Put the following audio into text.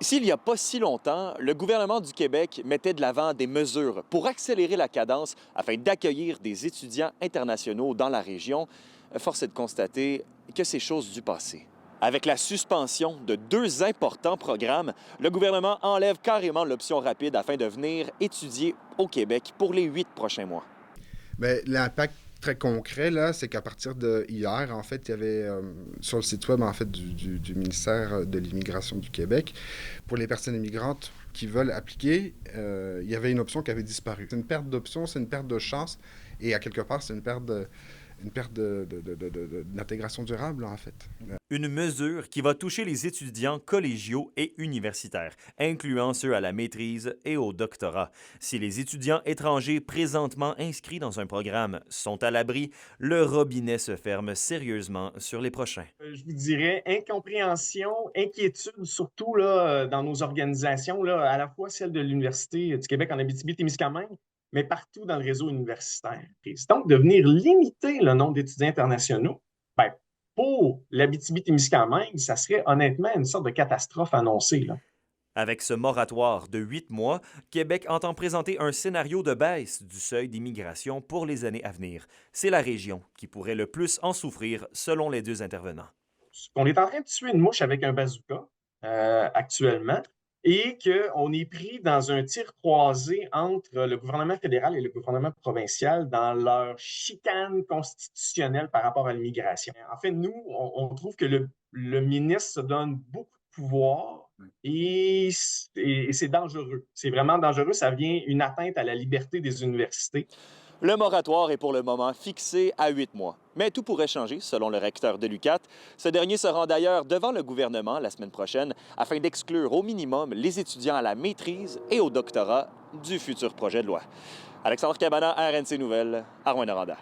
S'il n'y a pas si longtemps, le gouvernement du Québec mettait de l'avant des mesures pour accélérer la cadence afin d'accueillir des étudiants internationaux dans la région. Force est de constater que c'est chose du passé. Avec la suspension de 2 importants programmes, le gouvernement enlève carrément l'option rapide afin de venir étudier au Québec pour les 8 prochains mois. Bien, l'impact très concret, là, c'est qu'à partir de hier, en fait, il y avait sur le site web en fait, du ministère de l'Immigration du Québec, pour les personnes immigrantes qui veulent appliquer, il y avait une option qui avait disparu. C'est une perte d'option, c'est une perte de chance, et à quelque part, c'est d'intégration durable, en fait. Une mesure qui va toucher les étudiants collégiaux et universitaires, incluant ceux à la maîtrise et au doctorat. Si les étudiants étrangers présentement inscrits dans un programme sont à l'abri, le robinet se ferme sérieusement sur les prochains. Je vous dirais incompréhension, inquiétude, surtout là, dans nos organisations, là, à la fois celle de l'Université du Québec en Abitibi-Témiscamingue, mais partout dans le réseau universitaire. Et donc, de venir limiter le nombre d'étudiants internationaux, ben, pour l'Abitibi-Témiscamingue, ça serait honnêtement une sorte de catastrophe annoncée, là. Avec ce moratoire de 8 mois, Québec entend présenter un scénario de baisse du seuil d'immigration pour les années à venir. C'est la région qui pourrait le plus en souffrir, selon les 2 intervenants. On est en train de tuer une mouche avec un bazooka actuellement et qu'on est pris dans un tir croisé entre le gouvernement fédéral et le gouvernement provincial dans leur chicane constitutionnelle par rapport à l'immigration. En fait, nous, on trouve que le ministre se donne beaucoup de pouvoir et c'est dangereux. C'est vraiment dangereux. Ça vient une atteinte à la liberté des universités. Le moratoire est pour le moment fixé à 8 mois. Mais tout pourrait changer, selon le recteur de l'UQAT. Ce dernier se rend d'ailleurs devant le gouvernement la semaine prochaine afin d'exclure au minimum les étudiants à la maîtrise et au doctorat du futur projet de loi. Alexandre Cabana, RNC Nouvelles, à Rouyn-Noranda.